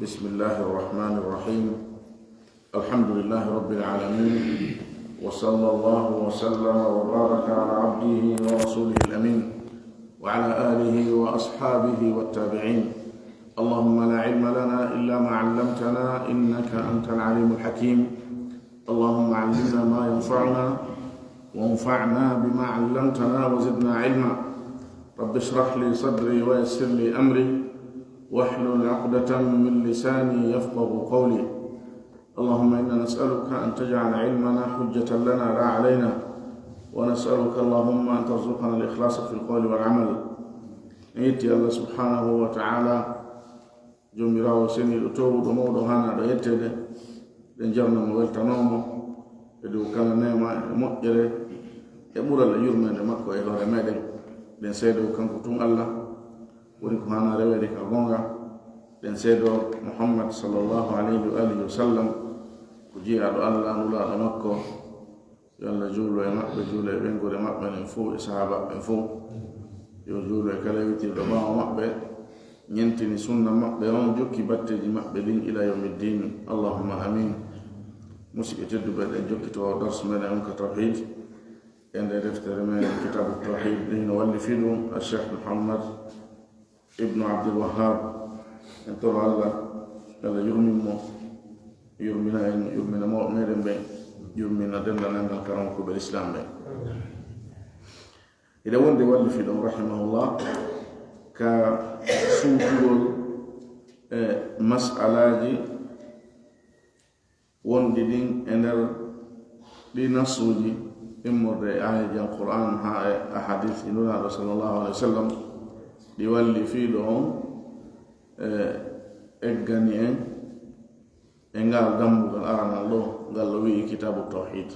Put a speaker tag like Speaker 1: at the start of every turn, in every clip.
Speaker 1: بسم الله الرحمن الرحيم. الحمد لله رب العالمين، وصلى الله وسلم وبارك على عبده ورسوله الأمين وعلى آله وأصحابه والتابعين. اللهم لا علم لنا إلا ما علمتنا إنك أنت العليم الحكيم. اللهم علمنا ما ينفعنا وانفعنا بما علمتنا وزدنا علما. رب اشرح لي صدري ويسر لي أمري واحلل عقدة من لساني يفقه قولي. اللهم إنا نسألك أن تجعل علمنا حجة لنا لا علينا، ونسألك اللهم أن ترزقنا الإخلاص في القول والعمل. إيتي الله سبحانه وتعالى جميرا وسني لتوب دمو هانا ديتد دنجرنا مولتنومو edu kala nema moƴƴere e ɓural yurmede makko e hoore meɗen ɗen seedo kanko tun Allah woni ko hana rewede ka gonga. ɗen seedo Muhammad sallallahu alayhi wa alihi wa sallam ko jiyaɗo Allah nulaɗo makko, yo Allah juulo e maɓɓe, juulo e ɓengure maɓɓe nen fo e sahaba ɓen fo, yo juulo e kala witirɗo ɓawo maɓɓe, ñentini sunna maɓɓe on, jokki batteji maɓɓe ɗin ila yawmiddin. Allahumma amin. musidɓe tedduɓe ɗen jokkito darsu meɗen on ka tawhid e nde deftere men kitabu tawhid ɗin no wallifi ɗum Cheikh Muhammad ibnu Abdul Wahhab. en toro Allah yurminmo, yurmina en, yurmina mawɓe meɗen ɓen, yurmina dendanangal karankoɓe l'islam ɓen. ida wonde wallifi ɗon rahimahullah ka suutugol e mas'alaji wondi ɗin e nder ɗi nasuji immorde e ayaji alquran ha e ahadith inunaɗo sallllahu alih wa sallam ɗi walli fiiɗo on eggani en e ngal dambugal aranal ɗo ngal o wii kitabu tawhid.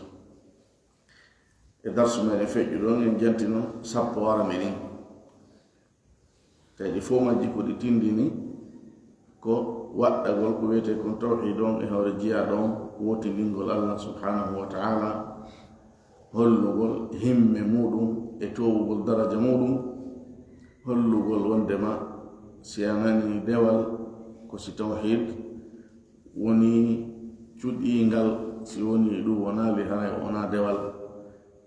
Speaker 1: e darsu meɗen feƴƴu ɗon en jantino sappo arane ɗin, tawi ɗi fo majji ko ɗi tindini ko waɗɗagol ko wiyete kon tawhid on e hoore jiya ɗon wotindingol Allah subhanahu wa ta'ala, hollugol himme muɗum e towugol daraja muɗum, hollugol wondema si a nani dewal ko si tawhid woni cuɗɗingal, si woni ɗum wonali haray wona dewal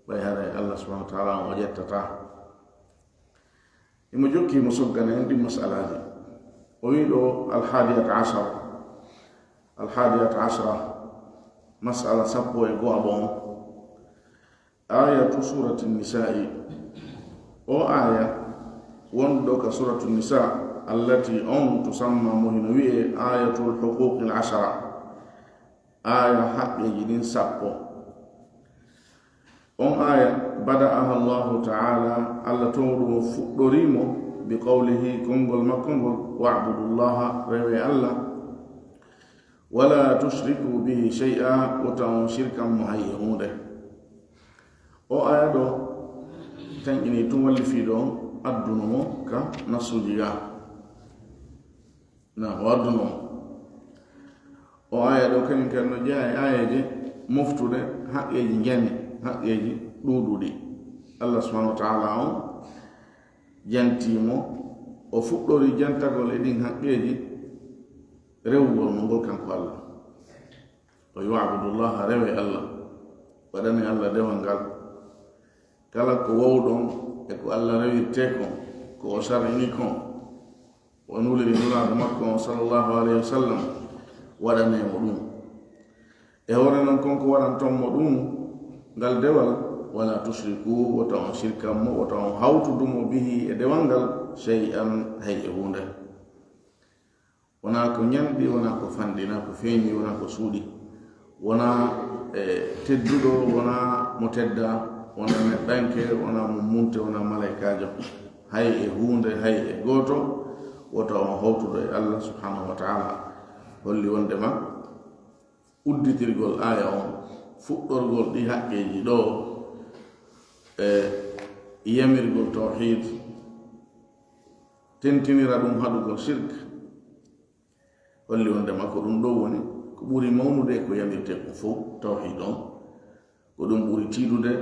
Speaker 1: ɓay haray Allah subhanahu wa ta'ala o ƴettata. imo jokki mo soggane en ɗi masalaji. o wi ɗo alhadiyat ashara masala sappo e go'a bon ayatu surati nisa'i. o aya wonɗo ka suratu nisa allati on tusamma mo hino wi'e ayatul huquqi l ashara, aya haqqeji ɗin sappo. on aya bada'aha Allahu ta'ala, Allah to ɗum fuɗɗorimo bi qawlihi kongol makko ngol wa'budullaha, rewe Allah, wala tushriku bihi shay'a, wota on shirkan mo hay hunde. o aya ɗo tanƴini tum wallifiiɗo on adduno mo ka nasuji ga na o adduno o aya ɗo kañum kadi no jeeya e ayaje moftude haqqeji jani, haqqeji ɗuɗuɗi. Allah subhanahu wa ta'ala on jantimo, o fuɗɗori jantagol e ɗin haqqeji rewugol mo ngol kanko Allah. o yu'abudullaha, rewe Allah, waɗani Allah dewal ngal. kala ko wowɗon e ko Allah rewirte kon, ko o sarrini kon, o nuliri nulaɗo makko on sallllahu alayhi wa sallam, waɗanemo ɗum e hoore noon konko waɗantonmo ɗum ngal dewal. wala tushriku, wota on shirkanmo, wota on hawtudumo bihi e dewal ngal shay'an, hay e hunde. wona ko ñanɗi, wona ko fanɗi, na ko feeñi, wona ko suuɗi, wona tedduɗo, wona mo tedda, wona neɗɗanke, wona mo munte, wona malaikajo, hay e hunde, hay e gooto. wota on hawtuɗo e Allah subhanahu wa ta'ala. holli wondema udditirgol aya on, fuɗɗorgol ɗi haqqeji ɗo e yamirgol tawhid, tentinira ɗum haɗugol shirk, holli wondema ko ɗum ɗo woni ko ɓuri mawnude ko yamirte ko fof. tawhid on ko ɗum ɓuri tiiɗude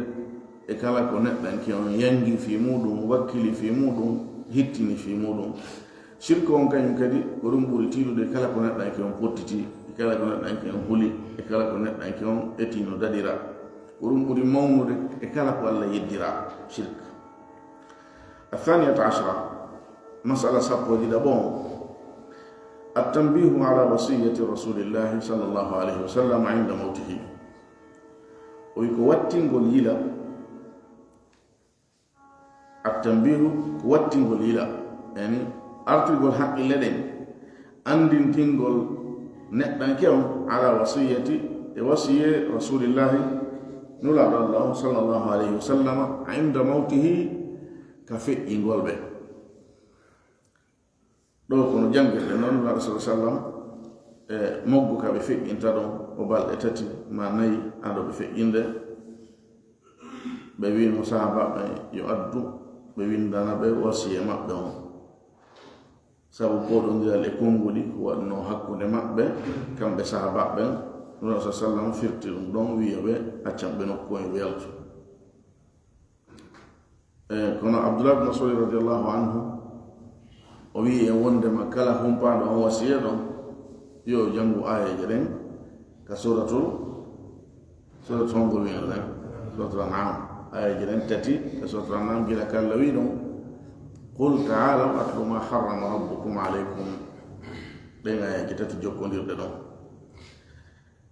Speaker 1: e kala ko neɗɗanke on yangi fi muɗum, wakkili fi muɗum, hittini fi muɗum. shirka on kañum kadi ko ɗum ɓuri tiiɗude kala ko neɗɗanke on pottiti e kala ko neɗɗanke on huli e kala ko neɗɗanke on etino daɗira ko ɗum ɓuri mawnude e kala ko Allah yeddira shirka. الثانية عشرة مسألة صفوة دبون التنبيه على وصية رسول الله صلى الله عليه وسلم عند موته ويكواتين قول يلا التنبيه كواتين قول يلا يعني أرتي قول حق لدين أندين تنقول نحن كيوم على وصية رسول الله نولد الله صلى الله عليه وسلم عند موته كفي ينقول به ɗo kono jangirde noon la rasul sallam moggu ka ɓe feƴƴinta ɗon o balɗe tati ma nayi aɗo ɓe feƴƴinde ɓe wino sahabaɓe yo addu ɓe windana ɓe wasiye maɓɓe on sabu poɗodiral e konnguli ko waɗno hakkude maɓɓe kamɓe sahabaɓe no rasul sallam firti ɗum ɗon wiya ɓe accan ɓe nokku en ɓe yaltu kono Abdullah ibn Mas'ud radiyallahu anhu o wi e wondema kala humpaɗo on wasiya ɗon yo jangu ayeje ɗen ka suratul hongo wino ɗen suratul an'am ayeje ɗen tati ka suratul an'am gila kalla wi ɗon qul ta'alaw atlu ma harrama rabbukum alaykum ɗen ayeje tati jokkodirɗe ɗon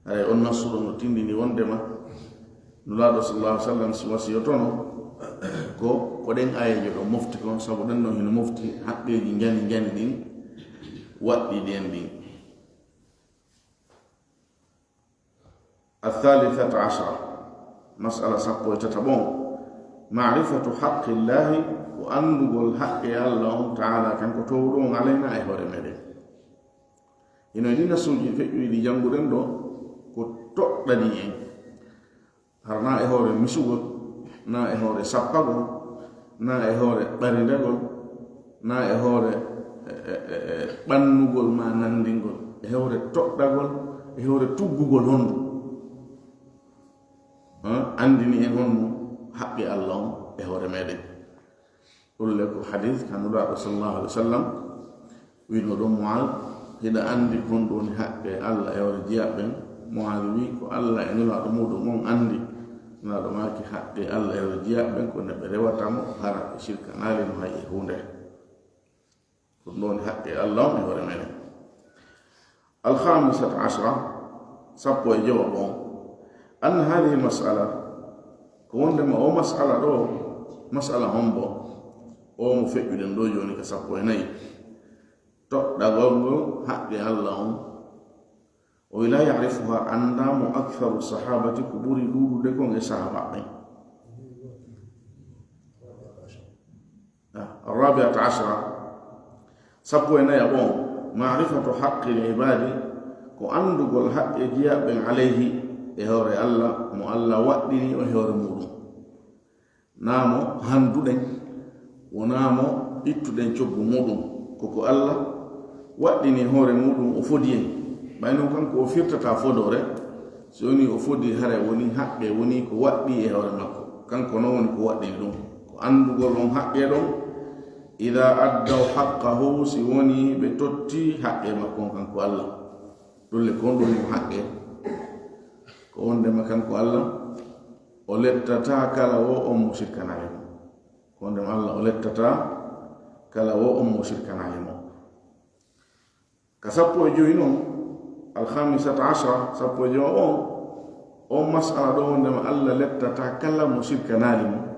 Speaker 1: aɗa on nassuɗo no tindini wondema nulaɗo sallallahu alaihi wasallam si wasiyotono ko ɗen ayeje ɗo mofti kon sabu ɗen ɗon hino mofti haqqeji jani ɗin waɗɗi ɗen ɗin. الثالثة عشرة مسألة سقوة تتبون معرفة حق الله وأنه الحق الله تعالى كان كتورون علينا أهور مدين إنه دينا سوجي فئوي دي جنبورن دو كتوك دنيين هرنا أهور مسوغل na e hoore sappagol na e hoore ɓaridagol na e hoore ɓannugol ma nandingol e hoore toɗɗagol e hoore tuggugol honndu andini en honnu haqqi Allah on e hoore meɗen ɗulle ko hadith kanuɗaɗo sallallahu alaihi wa sallam wino ɗon Mu'adh hiɗa andi kon ɗoni haqqe Allah e hoore jiyaɓɓen Mu'adh wi ko Allah e nulaɗo muɗum on andi naɗo maki haqqe Allah e jiyaɓɓen ko neɓɓe rewatamo hara e shirka naali no hay e hunde ɗum ɗon haqqe Allah e hoore meɗen. الخامسة عشرة sappo e jowo ɓon أن هذه المسألة كوندما أو مسألة ɗo مسألة hombo o mo feƴƴuɗen ɗo joni ka sappo e nayi toɗɗagol ngol haqqe Allah on ولا يعرفها أندام أكثر الصحابة كبوري دودو دكون الصحابة. الرابعة عشرة سبوينا يبون معرفة حق العباد كأندق الحق جياب عليه إهور الله مؤلا وقدني وإهور مولو نامو هندودن ونامو إتودن شب مولو كوكو الله وقدني هور مولو وفودين bayno kanko o firtata fodore so woni o fodi hare woni haqqe woni ko waɗɗi e hoore makko kanko non woni ko waɗɗi ɗum ko andugol on haqqe ɗon ida addaw haqqahu si woni ɓe totti haqqe makko on kanko Allah ɗulle kon ɗum mo haqqe ko wondema kanko Allah o lettata kala wo on mo sirkanaye mo ko wondema Allah o lettata kala wo on mo sirkanaye mo ka sappo e joyi noon الخامسة عشرة سبو جو مسألة دون دم الله لتتا كلام مشرك نالم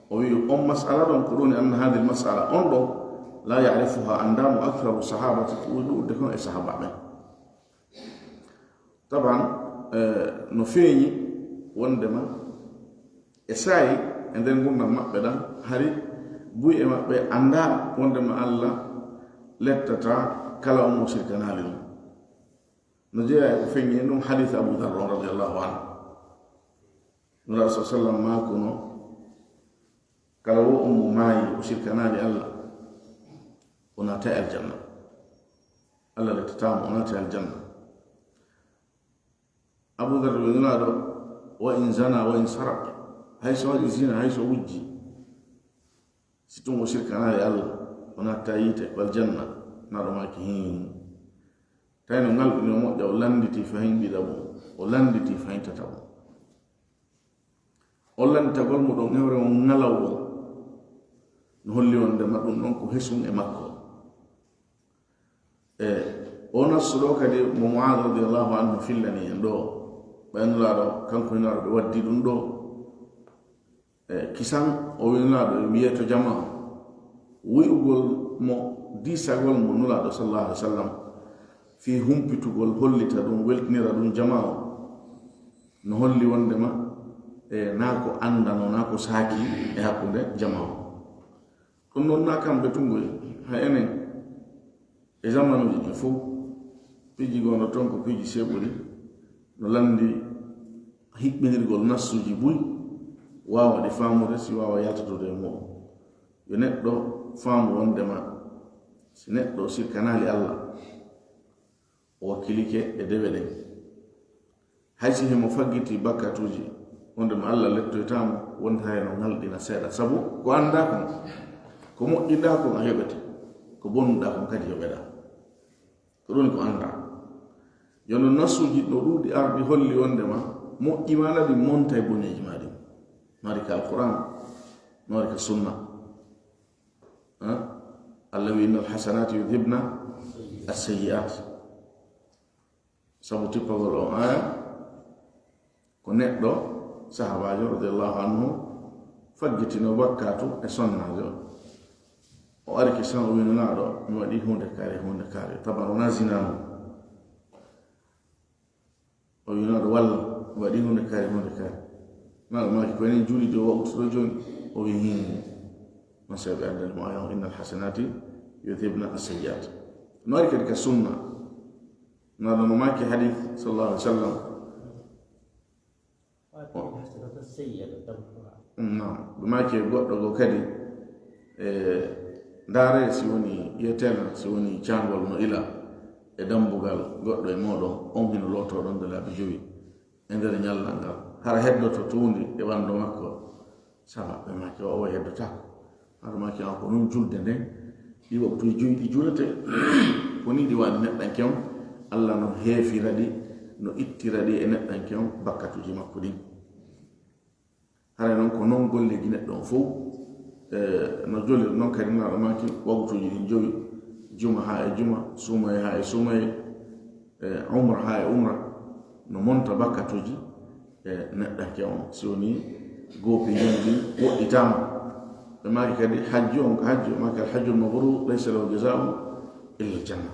Speaker 1: وي مسألة دون كروني أن هذه المسألة أنظر لا يعرفها أندام أكثر الصحابة تقولوا دكون الصحابة طبعا نفيني وندما إساي عندنا قلنا مقبلا هري بوي مقبل أندا وندما الله لتتا كلام مشرك نالم نجي فين ينوم حديث أبو ذر رضي الله عنه الرسول صلى الله عليه وسلم ما كنوا قالوا ماي وشركنا لله ونتاء الجنة الله لتتام ونتاء الجنة أبو ذر يقول وإن زنى وإن سرق هاي سواء الزنا هاي سواء وجي ستون وشركنا لله ونتاء والجنة na do maki hin tayno ngal no mo jaw landiti fahin bidabo o landiti fahin tatabo o lantagol mo do ngewre o ngalawo no holli on de madum non ko hesum e makko ona sudo kadi mo Mu'adh radiyallahu anhu fillani en do ɓenlaɗo kanko inaɗo ɓe waddi ɗum ɗo kisan o winaɗo wiyeto jama wi'ugol mo disagol mo nulaɗo sallallahu alaihi wasallam fi humpitugol hollita ɗum weltinira ɗum jama o no holli wondema na ko andano na ko saaki e hakkunde jama o ɗum noon na kamɓe tungoy ha enen e zamanuji ɗi fof piji gono toon ko piji seɓɓuɗi no landi hiɓɓinirgol nassuji buy wawa ɗi famude si wawa yaltatude e muɗum yo neɗɗo faamu wondema si neɗɗo sirkanali Allah o wakkilike e dewe ɗen haysi himo faggiti bakkatuji wondema Allah lettoytamo wonta hayno ngalɗina seeɗa sabu ko anda kon ko moƴƴinɗa kon a yoɓete ko bonnuɗa kon kadi yoɓeɗa ko ɗum ko anda yono nasuji no ɗuuɗi ardi holli wondema moƴƴimala ɗi monta e boneji maɗi mari ka alquran mari ka sunna Allah wi innal hasanati yudhibna as-sayyi'at sabu tippagol o aya ko neɗɗo sahabajo radiyallahu anhu faggitino bakkatu e sonnajo o ari kisan o winonaɗo mi waɗi hunde kaare tabar wona zinamo o winonaɗo walla mi waɗi hunde kaare naɗo maki ko enen juuɗi o wawtuɗo joni o wi hin non seɓe andani mo aya inna alhasanati yudhibna as-sayyi'at no ari kadi ka sunna naɗo no maki hadith sallallahu alaihi wasallam ɗum maki goɗɗo go kadi ndaare si woni yetena si woni cangol no ila e dambugal goɗɗo e moɗon on hino lotoɗon de laabi jowi e nder ñallal ngal hara heddoto tuundi e ɓandu makko sama ɓe maki o heddotako hara maki ko non julde nden ɗi waktuji joyi ɗi julete ko ni ɗi waɗi neɗɗanke on Allah no heefira ɗi no ittira ɗi e neɗɗanke on bakkatuji makko ɗin hara noon ko non golleji neɗɗo on fof no joli noon kadi naɗo maki waktuji ɗin joyi juma ha e juma sumaye ha e sumaye umra ha e umra no monta bakkatuji e neɗɗanke on si woni goopi jonɗi woɗɗitama ɓe maki kadi hajju on ko hajju maki alhajjul mabrur laysa lahu jazaa'un illa aljanna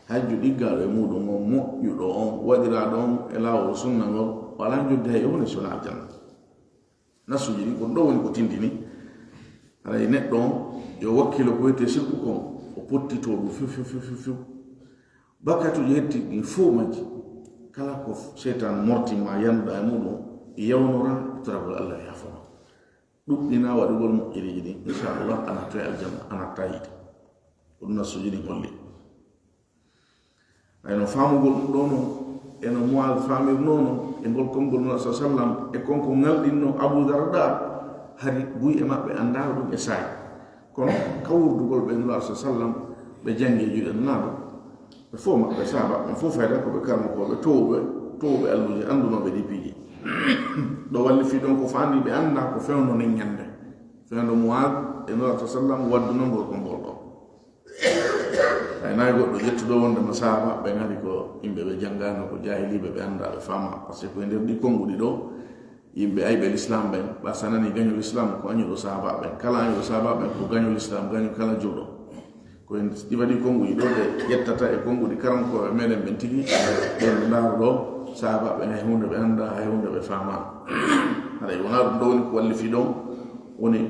Speaker 1: hajju ɗiggaɗo e muɗum on moƴƴuɗo on waɗiraɗo on e lawol sunna ngol wala joddi hay hunde sona aljanna nasuji ɗi kon ɗo woni ko tindini haray neɗɗo on yo wakkilo ko wiyete sirku kon o pottito ɗum few bakkatuji hetti ɗin fof majji kala ko seytan mortima yanduɗa e muɗum yawnora toragol Allah yafama ɗuɗɗina waɗugol moƴƴiriji ɗin inchallah anatta e aljanna anatta yiide ko ɗum nasuji ɗin holli ayno famugol ɗum ɗo noon eno Mu'adh famirnono e ngol konngol nuna sa sallam e konko ngalɗinno Abu Darda hari buy e maɓɓe andano ɗum e saayi kono kawurdugol ɓe nula sa sallam ɓe jangi e juuɗe nunaɗo ɓe fof maɓɓe sahaba ɓe fof fayda koɓe karmakoɓe towɓe alluji andunoɓe ɗi piiji ɗo walli fi ɗon ko fandi ɓe anda ko fewno nen ñande fewno Mu'adh e nula sa sallam waddunongol ko ngol ɗo ay nayi goɗɗo ƴettuɗo wondema sahaba ɓe ngari ko yimɓe ɓe janggano ko jahiliɓe ɓe anda ɓe fama par ce que koye nder ɗi konnguɗi ɗo yimɓe ayɓe l'islam ɓen ɓa sanani gañol islam ko añuɗo sahaba ɓen kala añuɗo sahaba ɓen ko gañol islam gañol kala juɗo koye ɗi waɗi konnguɗi ɗo ɓe ƴettata e konnguɗi karankoɓe meɗen ɓen tigi ɓen ndaaro ɗo sahaba ɓen hay hunde ɓe anda hay hunde ɓe fama haɗa wona ɗum ɗo woni ko walli fi ɗon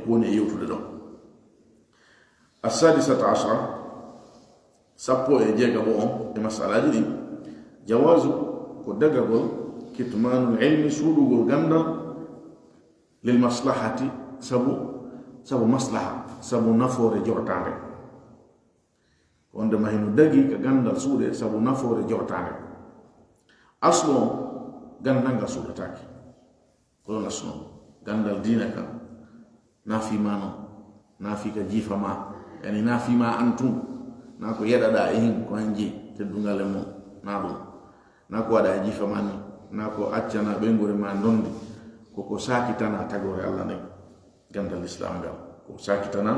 Speaker 1: woni e yewtude ɗon as-sadisata ashara sappo e jeegabo on e masalaji ɗin jawasu ko dagagol kitmanul ilmi suuɗugol gandal lil maslahati sabu maslaha sabu nafoore jortande wondema hino dagi ka gandal suuɗe sabu nafoore jortande aslo on gandal ngal suuɗatake ko ɗon aslo gandal diina kan naafima noon naafi ka jiifama yani naafima antum na ko yeɗaɗa e hin ko hanji teddugale mum na ɗum na ko waɗa e jifa mani na ko accana ɓeygure ma dondi koko sakitana tagore Allah nden gandal islam ngal ko sakitana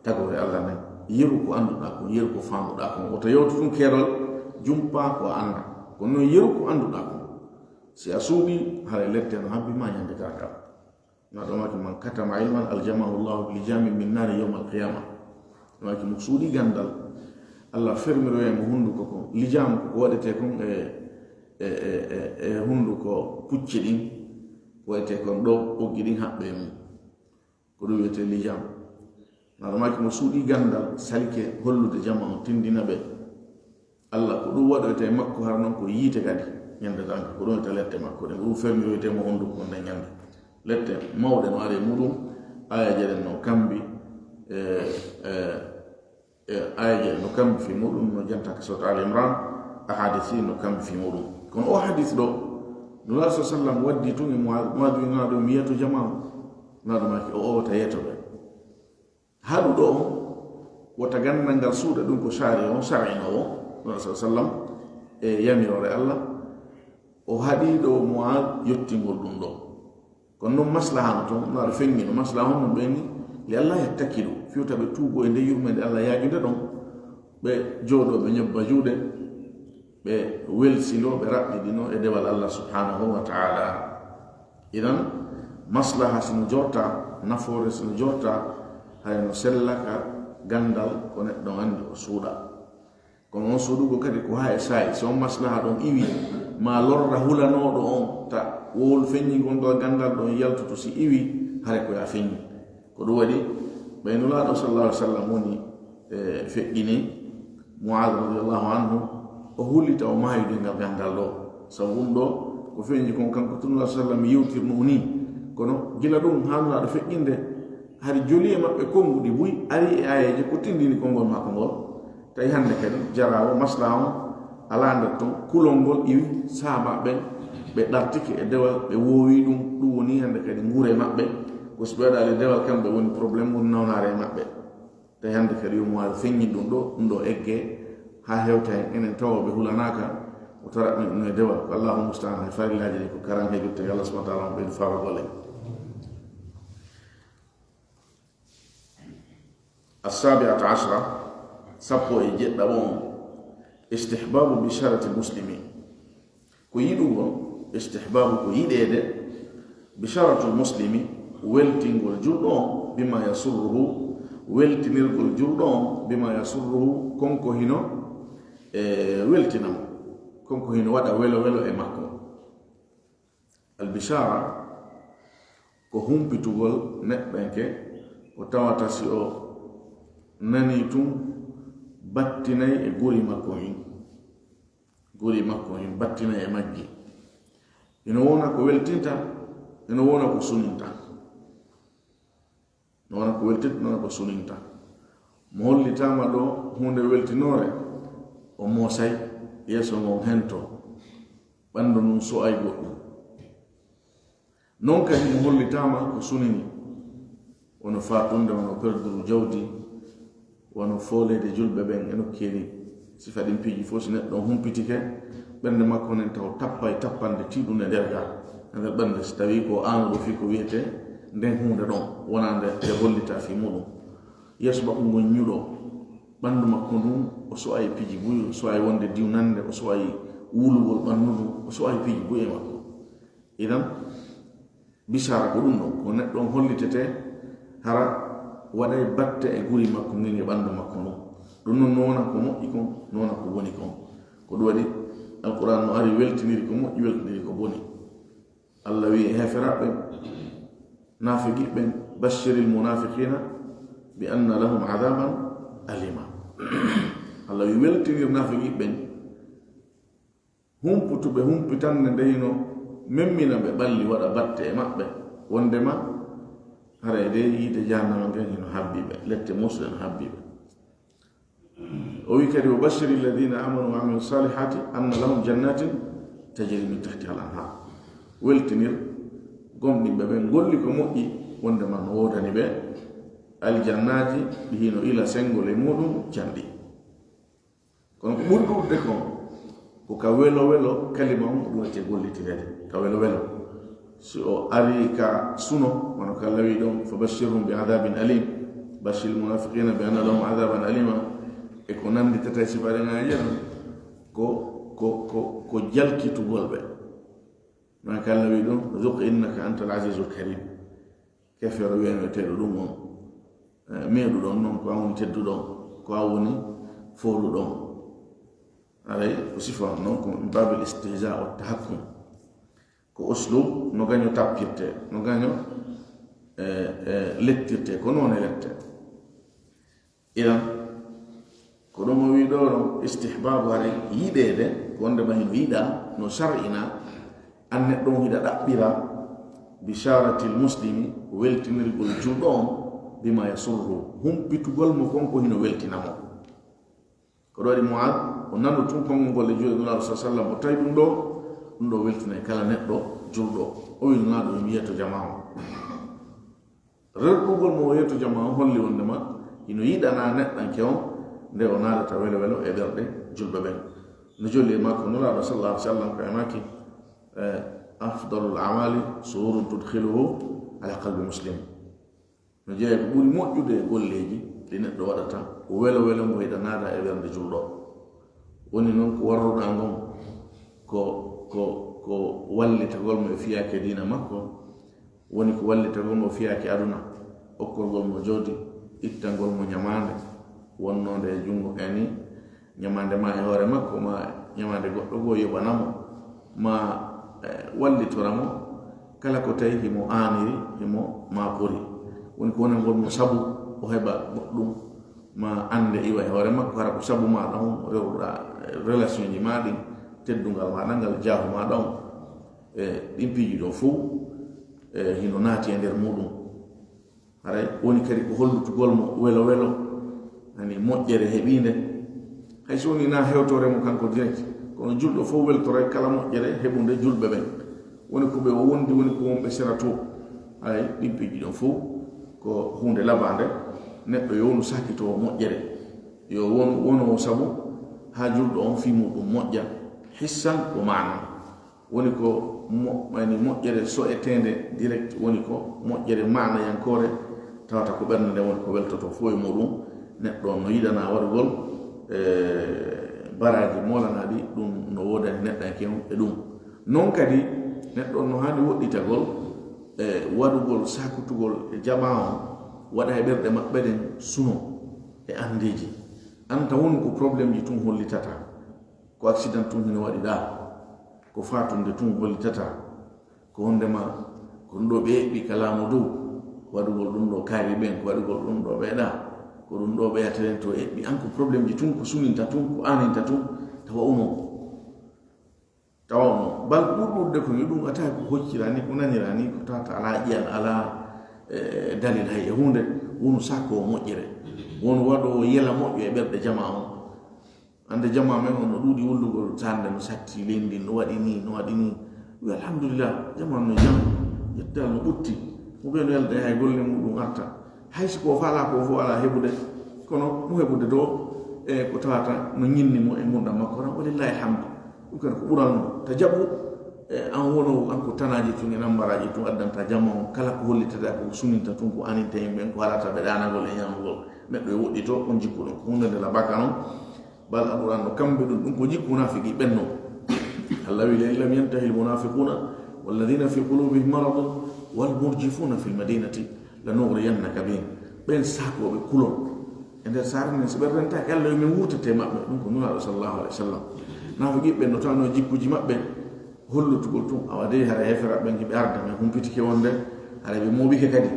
Speaker 1: tagore Allah nden yeru ko anduɗa ko yeru ko famuɗa ko oto yewtu ɗum keerol jumpa ko anda kono noon yeru ko anduɗa ko si a suuɗi haɗa lette no habbi ma ñande kakal na ɗomaki man katama ilman aljamahu llahu bilijami min nari yawma alqiyama ɗomaki mo suuɗi gandal Allah fermiroyemo hunduko ko lijam ko waɗete kon e hunduko pucce ɗin waɗete kon ɗo ɓoggi ɗin haɓɓe mum ko ɗum wiyete lijam na ɗomaki mo suuɗi gandal salike hollude jama on tindina ɓe Allah ko ɗum waɗoyte makko har noon ko yiite kadi ñande tanka ko ɗum wiyete lette makko ɗen ɗum fermiroytemo hunduko nde ñande lette mawɗe no ari muɗum aya jeɗen no kambi aya jeɗen no kambi fi muɗum no jantaka sot al imran ahadisi no kambi fi muɗum kono o hadis ɗo nulaɗo sa sallam waddi tun e moaduina ɗo mi yeto jama naɗo maki o owata yeto ɓe haɗu ɗo on wota gandal ngal suuɗa ɗum ko sari on sarino o nulaɗo sa sallam e yamirore Allah o haɗi ɗo moa yettingol ɗum ɗo kono noon maslaha no toon no aɗa fengino maslaha honno ɓenni li Allah yattakiɗo fiwta ɓe tuugo e nde yurmede Allah yaajude ɗon ɓe jooɗoɓe ñebba juuɗe ɓe welsino ɓe raɓɓiɗino e dewal Allah subhanahu wa taala idan maslaha sino jorta nafoore sino jorta hayno sellaka gandal ko neɗɗo andi o suuɗa kono on suuɗugo kadi ko ha e saayi so on maslaha ɗon iwi ma lorra hulanoɗo on ta wowol feññingol ngol gandal ɗon yaltoto si iwi hare ko ya feññi ko ɗum waɗi ɓaynulaɗo sallallahu alih w sallam woni feƴƴini Muad radiallahu anhu o hullita o mahayude ngal gandal ɗo sabu ɗum ɗo ko feññi kon kanko tunula sallam yewtirno ni kono gila ɗum hanulaɗo feƴƴinde hari joli e maɓɓe konnguɗi buy ari e ayeje ko tindini konngol makko ngol tawi hannde kadi jarawo maslaha on ala nder toon kulol ngol iwi saaba ɓen ɓe ɗartike e dewal ɓe woowi ɗum ɗum woni hannde kadi nguure maɓɓe ko so ɓe waɗali dewal kamɓe woni probléme woni nawnare e maɓɓe tawi hannde kadi yomuwawi feññi ɗum ɗo egge ha hewta hen enen tawoɓe hulanaka o taraɓe ɗum e dewal ko allahu mustaan hay farillaji ɗi ko karan he jottake Allah subahana taala on ɓeydu fawa golle السابعة عشرة سبو إجد دون استحباب بشارة المسلمين كويدو استحباب كويدة بشارة المسلم ويلتين والجردون بما يسره ويلتين والجردون بما يسره كونكو هنا ويلتينم كونكو هنا ودا ويلو إماكو البشارة كهم بتقول نبنك وتواتسيو nani tun battinay e guri makko hin battinay e majji ino wona ko weltinta ino wona ko suninta no wona ko weltinta no ko suninta mo hollitama ɗo hunde weltinore o moosay yeeso ngon hento ɓandu num so'ay goɗɗum non kadi mo hollitama ko sunini wono fatunde wono perduru jawdi wono foolede julɓe ɓen e nokkeeri sifa ɗin piiji fof so neɗɗo humpitike ɓernde makko nen taw tappa e tappande tiiɗum e nder ga e nder ɓernde so tawi ko aanuɗo fi ko wiyete nden hunde ɗon wona nde hollita fi muɗum yeeso makko ngon ñuɗo ɓanndu makko ndun o so'ay piiji buy o so'ay wonde diwnande o so'ay wulugol ɓanndu ndun o so'ay piiji buy e makko idan bisara ko ɗum ɗon ko neɗɗo on hollitete hara waɗay batte e guri makko ngin e ɓanndu makko ndu ɗum noon nowona ko moƴƴi kon nowona ko boni kon ko ɗum waɗi alquran no ari weltiniri ko moƴƴi weltiniri ko boni Allah wi e heferaɓe nafiqiɓe bashiril munafiqina bi anna lahum adaban alima Allah wi weltinir nafiqiɓe humputuɓe humpitande ndeyno memmina ɓe ɓalli waɗa batte e maɓɓe wondema hara de yiide jahannama ngen hino habbiɓe lette musle no habbiɓe o wi kadi wa bashiri alladina amanu wa amilu salihati anna lahum jannatin tajri min tahtiha al anhar weltinir gomɗinɓe ɓen golli ko moƴƴi wondema no wodani ɓe aljannaji ɗi hino ila sengol e muɗum canɗi kono ko ɓuri ɗuɗde ko ka welo kalima on ɗum wacce gollitirede ka welo so o ari ka suno wono ka lawi ɗon fa bashirhum bi adabin alim bashir munafiqina bi anna lahum adaban alima e ko nandi tata sifareŋaji en ko jalkitugol ɓe ma ka lawi ɗon zuq innaka anta al azizul karim kefero wiyanoteɗo ɗum on meeɗuɗon noon ko a woni tedduɗon ko a woni foluɗon aray ko sifa noon ko babil istihza o tahakkum ko uslub no gaño tappirte no gaño lettirte ko noon e lette idan ko ɗum o wi ɗo ɗon istihbabu haray yiɗede ko wonde ma hino yiɗa no shar'ina an neɗɗo on hiɗa ɗaɓɓira bisharati lmuslimi weltinirgol julɗo on bima yasurru humpitugol mo konko hino weltinamo ko ɗo waɗi Muad o nanu tun konngol ngol e juuɗe nulaaɗo sa sallam o tawi ɗum ɗo weltina e kala neɗɗo julɗo o wi nulaaɗo mi yiyeto jama o rerɗugol mo o yeto jama o holli wondema hino yiɗana neɗɗanke on nde o naadata welo e ɓerɗe julɓe ɓen no jolli e makko nulaaɗo sallallahu alih w sallam ko e makki afdalul amali sururun tudkhiluhu ala qalbi muslim no jeeya ko ɓuri moƴƴude e golleji ɗi neɗɗo waɗata ko welo ngo yiɗa naada e ɓernde julɗo woni noon ko warruɗa ngon ko wallitagol mo e fiyake dina makko woni ko wallitagol mo fiyake aduna okkolgol mo joodi ittangol mo ñamande wonnode e jungo eni ñamande ma e hoore makko ma ñamande goɗɗo goo yoɓanamo ma wallitoramo kala ko tawi himo aaniri himo maapori woni ko wonangol mo sabu o heɓa goɗɗum ma ande iwa e hoore makko hara ko sabu maɗa on rewruɗa relation ji ma ɗin teddungal maɗa ngal jaahu maɗa on e ɗin piiji ɗo fuu hino naati e nder muɗum haray woni kadi ko hollutugol mo welo hani moƴƴere heɓinde hay so woni na hewtoremo kanko direct kono julɗo fof weltore kala moƴƴere heɓunde julɓe ɓen woni ko ɓe o wondi woni ko wonɓe sera to ay ɗin piiji ɗon fof ko hunde labande neɗɗo yo wonu sakkito moƴƴere yo wono sabu ha julɗo on fi muɗum moƴƴa hissan ko mana woni ko mani moƴƴere so etende direct woni ko moƴƴere mana yankore tawata ko ɓernde nde woni ko weltoto fof e muɗum neɗɗo on no yiɗana waɗugol baraji molanaɗi ɗum no wodani neɗɗanke on e ɗum non kadi neɗɗo on no hani woɗɗitagol waɗugol sakutugol e jama on waɗa e ɓerɗe maɓɓe ɗen suno e andeji anta woni ko probléme ji tun hollitata ko accident tun hino waɗi ɗa ko fatunde tun hollitata ko hondema ko ɗum ɗo ɓe heɓɓi kalamo dow waɗugol ɗum ɗo kaari ɓen ko waɗugol ɗum ɗo ɓeeɗa ko ɗum ɗo ɓeyataren to heɓɓi an ko probléme ji tun ko suninta tun ko aninta tun tawa uno bal ɓurɗurde ko ni ɗum ata ko hoccirani ko nanirani ko tawata ala ƴiyan ala dalil hay e hunde wono sakko moƴƴere wono waɗo yela moƴƴo e ɓerɗe jama on ande jama men on no ɗuuɗi wullugol sande no satti lendi no waɗi ni wi alhamdulillah jama no jam yettal no ɓutti mo ɓe no yalda hay golle muɗum arta hayso ko fala ko fof ala heɓude kono mo heɓude ɗo e ko tawata no ñinni mo e murɗam makko tan walillahi alhamdu ɗum kadi ko ɓuranno ta jaɓu an wono an ko tanaji tun e nambaraji tun addanta jamma on kala ko hollitata ko suninta tun ko aninta yimɓen ko halata ɓe ɗanagol e ñamugol neɗɗo e woɗɗito on jikku ɗum ko hunde nde la baka noon bal alquranno kamɓe ɗum ko jikku munafiki ɓenno allah wi la in lam yantahi almunafiquna walladina fi qulubihim maradun walmurjifuna fi lmadinati lanughriyannaka bihim ɓen sakoɓe kulon e nder saare nden so ɓe rentaki allah yomin wurtete maɓɓe ɗum ko nuraɗo sallllahu alih wa sallam nafiqiɓe no tawno jikkuji maɓɓe hollutugol tun a waɗi hara hefera ɓen ɓe arda mi humpitike wonde hara ɓe moɓike kadi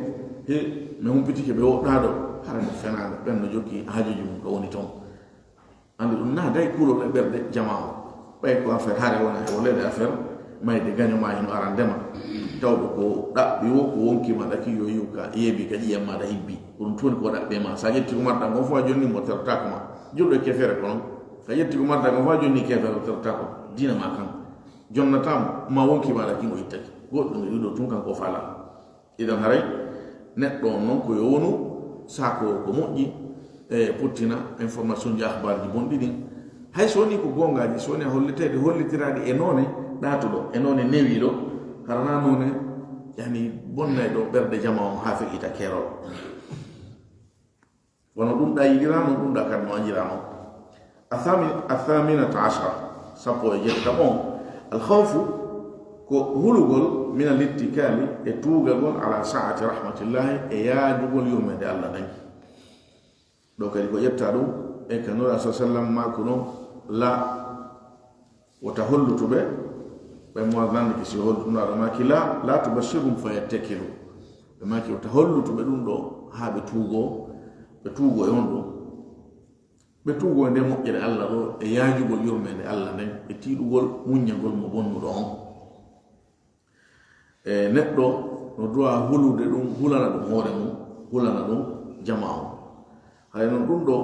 Speaker 1: mi humpitike ɓe woɗɗaɗo hara nde fenaɓe ɓen no jogui hajuji mum ɗo woni toon andi ɗum naday kulol e ɓerɗe jama o ɓay ko affaire haare wona e wolede affaire mayde gañoma heno arandema tawɓe ko ɗaɓɓi wo ko wonkima ɗaki yo yiw ka yeebi ka ƴiyam maɗa hibbi ko ɗum toni ko ɗaɓɓe ma sa ƴetti ko marɗa gon fo a jonni mo tertako ma julɗo e kefere ko noon sa ƴetti ko marɗa gon fo a jonni kefere o tertako dina ma kan jonnatamo ma wonkima ɗaki mo ittaki goɗɗum e ɗiɗo tun kanko fala idan haray neɗɗo on noon ko yo wonu sako ko moƴƴi e pottina information ji ahbar ji bonɗi ɗin hay soni ko gongaji soni hollitede hollitiradi e none ɗato ɗo e none newi ɗo harana none yani bonnay ɗo ɓerde jama on ha feƴƴita kerol wono ɗum ɗa yiɗirano ɗum ɗa kadi no anjirano athaminata ashara sappo e jettaɓon alkhawfu ko hulugol min alittikali e tuugagol ala saati rahmatillahi e yaajugol yurmede allah dañi ɗo kadi ko ƴetta ɗum e ka nura sa sallam mako no la wota hollutuɓe ɓe moisnande ke si hollutunaɗo maki la tubashirum fa yattakilu ɓe maki wota hollutuɓe ɗum ɗo ha ɓe tuugo e on ɗum ɓe tuugo e nde moƴƴere allah ɗo e yaajugol yurmede allah nden e tiiɗugol muññagol mo bonnuɗo on e neɗɗo no duwa hulude ɗum hulana ɗum hoore mum hulana ɗum jama on hay noon ɗum ɗo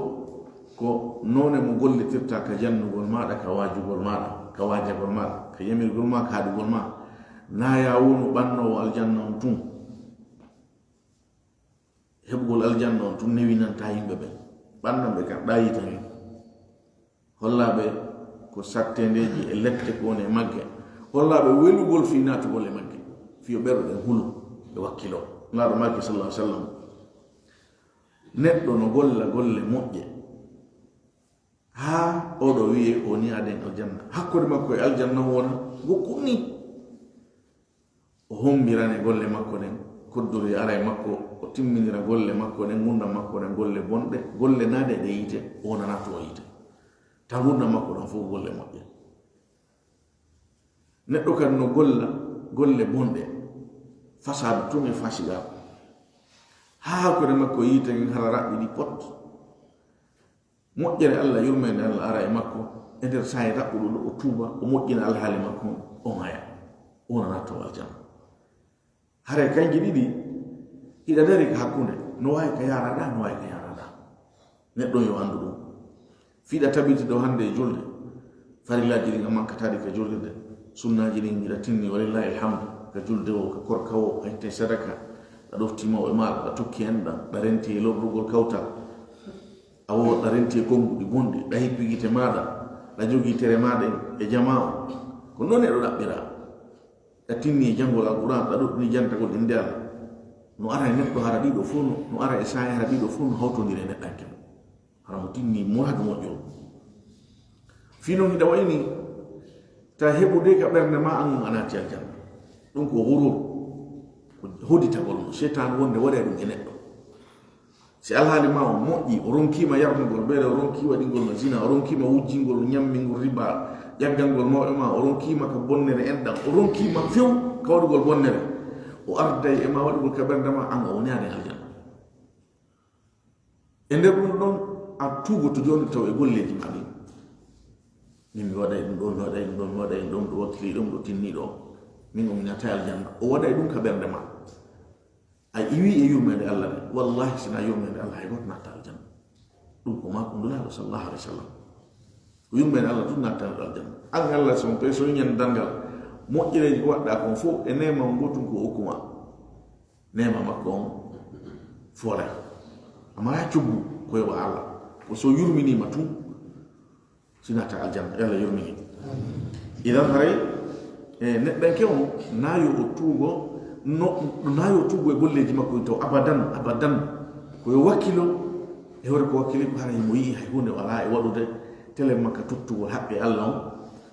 Speaker 1: ko none mo gollitirta ka jannugol maɗa ka waajugol maɗa ka waajagol maɗa ka yamirgol ma ka haɗugol ma na ya wonu ɓannowo aljanna on tun heɓugol aljanna on tun newinanta yimɓe ɓen ɓannanɓe kam ɗayitani hollaɓe ko sattendeji e lette ko woni e magge hollaɓe welugol fi natugol e magge fiyo ɓerɗen hulu e wakkilo laaɗo magge sallah sallam neɗɗo no golla golle moƴƴe ha oɗo wiye o ni aden aljanna hakkude makko e aljanna wona gokkum ni o hombirane golle makko ɗen koddori ara e makko o timminira golle makko ɗen gurdam makko ɗen golle bonɗe golle naade ɗe yite o wonana to o yite ta gurdam makko ɗon fof golle moƴƴe neɗɗo kadi no golla golle bonɗe fasade tun e fasigaako ha hakkude makko yite en hara raɓɓiɗi pot moƴƴere allah yurmede allah ara e makko e nder sayi raɓɓuɗo ɗo o tuuba o moƴƴina alhaali makko o haya o wonana to aljanna hare kanji ɗiɗi iɗa dari ka hakkunde no wawi ka yaraɗa no wawi ka yaraɗa neɗɗo yo andu ɗum fiiɗa tabiti ɗo hande e julde farillaji ɗin a mankataɗi ka julde sunnaji ɗin iɗa tinni walillahi alhamdu ka julde o ka korka o a itte sadaka a ɗoftima e maɗa ɗa tokki enɗam ɗa renti e lorrugol kawtal a wo ɗa renti e konnguɗi bonɗi ɗa hippi gite maɗa ɗa jogii tere maɗa e jama o ko noon eɗo ɗaɓɓira ɗa tinni e janngol alquran ɗa ɗoɗɗini jantagol inde allah no ara e neɗɗo hara ɗiɗo fof no ara e sayi hara ɗiɗo fof no hawtodiri e neɗɗanke mo hara mo tinni mouradu moƴƴo fii noon hiɗa wayni ta heɓude ka ɓernde ma an a naati aljanna ɗum ko hurur ko hoditagol mo cheytan wonde waɗe ɗum e neɗɗo si alhaali ma o moƴƴi o ronkima yarnugol ɓeɗe o ronki waɗingol no zina o ronkima wujjingol ñammingol riba ƴaggangol mawɓe ma o ronkima ka bonnere enɗam o ronkima few ka waɗugol bonnere o arday e ma waɗugol ka ɓernde ma an o wonani aljanna e nder ɗum ɗon a tugoto joni taw e golleji ma ɗin min mi waɗay ɗum ɗo mi waɗay ɗum ɗo mi waɗay ɗum ɗo wakkili ɗum ɗo tinni ɗo min o mi nata aljanna o waɗay ɗum ka ɓernde ma a iwi e yurmede allah de wallahi sina yurmede allah hay goto natta aljanna ɗum ko ma ko ndulaɗo sallallahu alih w sallam ko yurmede allah tun natta aljanna an allah son tawi so ñande dangal moƴƴereji ko waɗɗa kon fof e nema o gotum ko hokkuma nema makko on foolay amma ya coggu ko yoɓa allah ko so yurminima tun sinata aljanna yo allah yurmini idan haray e neɗɗanke on nayo o tuugo nayo tuugo e golleji makko taw abadan koyo wakkilo e wore ko wakkili ko hara mo yii hay hunde wala e waɗude tele makka tottugol haɓɓe allah on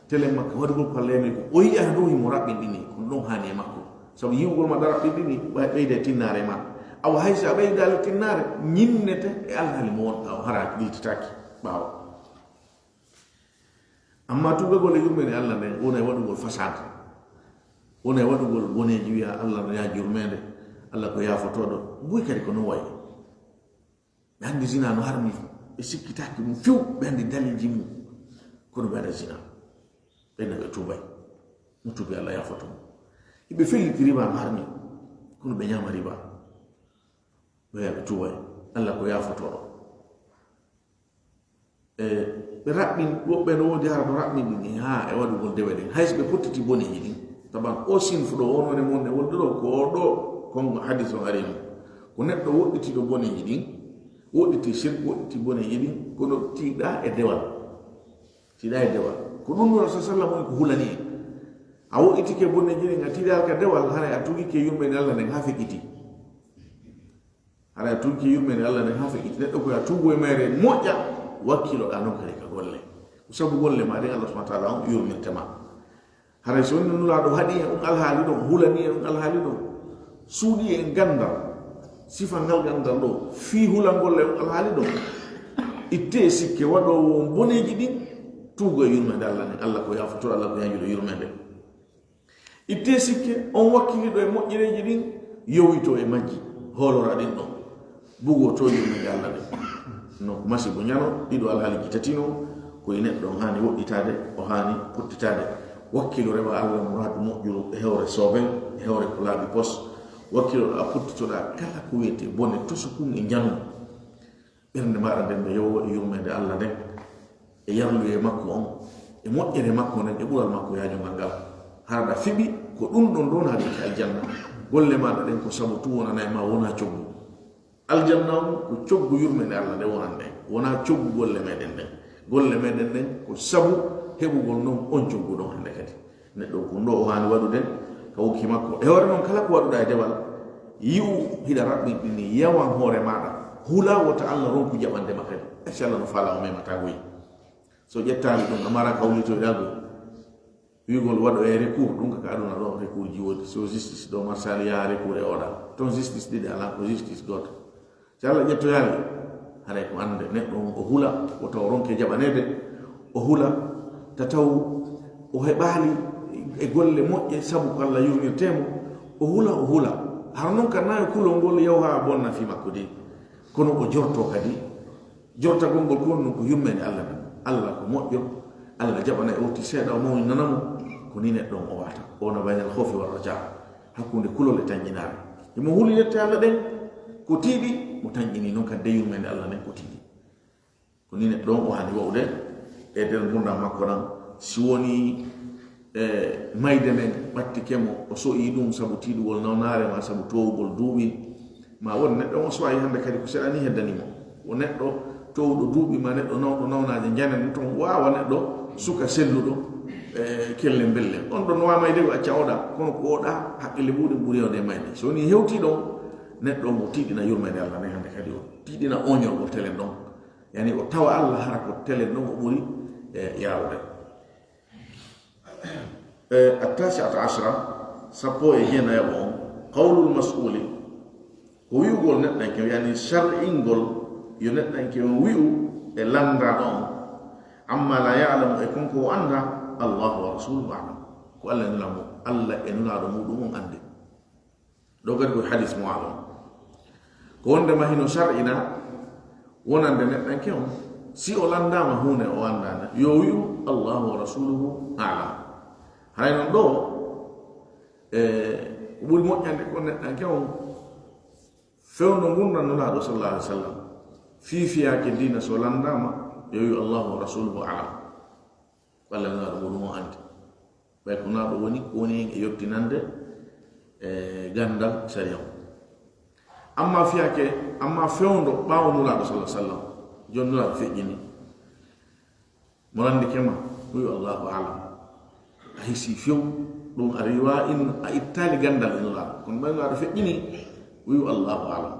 Speaker 1: tele makka waɗugol ko allah yami ko o yiya ɗo himo raɓɓinɗini kono ɗon hani e makko sabu yiwgol maɗa raɓɓinɗini ɓeyde tinnare ma awa haysa a ɓeydale tinnare ñinnete e alhaali mo wonɗa o hara ɗiltitaki ɓaawa amma tugagol e yurmede allah nden wona e waɗugol fasade wona e waɗugol boneji wiya allah no yaaji yurmede allah ko yafotoɗo boy kadi ko non wayi ɓe anndi zina no harmi ɓe sikkitaki ɗum few ɓe anndi dalilji mum kono ɓe aɗa zina ɓenna ɓe tuubay no tuubi allah yafoto hiɓe felliti riba no harmi kono ɓe ñama riba ɓeya ɓe tuubay allah ko yafotoɗo ɓe raɓɓin woɓɓe no wodi hara no raɓɓinɗi ni ha e waɗugol dewe ɗen hayso ɓe pottiti boneji ɗin taban o sinfu ɗo wonone monde wonde ɗo ko ɗo kongo hadis o arima ko neɗɗo woɗɗitiɗo boneji ɗin woɗɗiti shirk woɗɗiti boneji ɗin kono tiiɗa e dewal tiɗa e dewal ko ɗum ɗo rasul sallam woni ko hulani en a woɗɗitike bonne jini nga tiɗal ka dewal hara a tugike yurmede Allah nden ha feƴƴiti hara a tugike yurmede Allah nden ha feƴƴiti neɗɗo koye a tugo e mere moƴƴa wakkiloɗa noon kadi ka golle ko sabu golle ma ɗen Allah subahana taala on yurmintema hara so woni nulaɗo haɗi e on alhaali ɗon hulani e on alhaali ɗon suuɗi e gandal sifa ngal gandal ɗo fi hulangolle on alhaali ɗon itte sikke waɗowo boneji ɗin tugo e yurmede Allah nden Allah ko yafoto Allah ko yajuɗo yurmede itte sikke on wakkiliɗo e moƴƴireji ɗin yowito e majji hoolora ɗin ɗon bugo to yurmede Allah ɗen no masibo ñano ɗiɗo alhaaliji tati noon koye neɗɗo on hani woɗɗitade o hani puɗɗitade wakkilo rewa Allah muradu moƴƴuru e hewre soobel e hewre ko laaɓi pos wakkiloɗo a puttitoɗa kala ko wiyete bone tosukun e janu ɓernde maɗa nden ɓe yowo e yurmede Allah nden e yarlu e makko on e moƴƴere makko nden e ɓural makko yajongal ngal haraɗa fiɓi ko ɗum ɗon ɗon haɗi ke aljanna golle maɗa ɗen ko sabu tu wonana e ma wona coggu aljanna on ko coggu yurmede Allah nde wonan nden wona coggu golle meɗen nden golle meɗen nden ko sabu heɓugol noon on cogguɗon hande kadi neɗɗo ko ndo o hani waɗuden ka wokki makko e hoore noon kala ko waɗuɗa e dewal yiwu hiɗa raɓɓinɗini yawan hoore maɗa hula wota Allah ronku jaɓandema kadi inchallah no faala o memata goyi so ƴettali ɗum amara kawlitoɗago wigol waɗo e recours ɗum kaka aduna ɗo recours ji wodi so justice ɗo marsali yaha recours e oɗa ton justice ɗiɗi ala ko justice goto so Allah ƴettoyali haɗa ko ande neɗɗo o hula o taw ronke jaɓanede o hula tataw o heɓali e golle moƴƴe sabu ko Allah yurnirtemo o hula har noon ka nayo kulol ngol yaw ha bonna fi makko de kono o jorto kadi jortagol ngol ko non ko yurmede Allah ɗum Allah ko moƴƴo Allah jaɓana e woti seeɗa o mawni nanamo ko ni neɗɗo o wata ono baynal khawfi war raja hakkunde kulol e tañƴinare imo hulirette Allah ɗen ko tiiɗi mo tañƴini noon kadi de yurmede Allah nden ko tiiɗi ko ni neɗɗo o hani wawde e nder gurdam makko ɗan si woni mayde men ɓattikemo o soyi ɗum sabu tiiɗugol nawnare ma sabu towugol duuɓi ma won neɗɗo o sowayi hande kadi ko seɗani heddanimo o neɗɗo towɗo duuɓi ma neɗɗo nawɗo nawnaje janen toon wawa neɗɗo suka selluɗo kelle belle on ɗon wawa mayde ko acca oɗa kono ko oɗa haqqille ɓuuɗe ɓuuri yewde mayde so woni hewtiɗo neɗɗo mo tiiɗina yurmede Allah ne hande kadi o tiiɗina oñorgol telen ɗon yani o tawa Allah hara ko telen ɗon o ɓuuri yawde التاسعة عشرة سبو يجينا يبون قول المسؤول هو يقول نتنك يعني شرع يقول ينتنك ويو لندرا عما لا يعلم يكون كو أن الله ورسوله أعلم كو ألا نلمو ألا إننا رمودهم عندي لو قد حديث معلم كو عندما هنو شرعنا ونند نتنك سي أولاندا ما هنا أولاندا يو الله ورسوله أعلم hay non ɗo ɓuri moƴƴande ko neɗɗan kew fewno gurdannulaɗo sallallahu alih w sallam fifiyake dina so landama yo wi allahu wa rasuluhu alam walla naɗo goɗumo andi ɓay ko naɗo woni ko woni hen e yettinande gandal sariya amma fiyake amma fewndo ɓawo nulaɗo sallah sallam joni nulaɗo feƴƴini mo landi kema wi allahu alam a hisi few ɗum a riwa in a ittali gandal inoɗa kono ɓaynaɗo feƴƴini wiyu allahu alam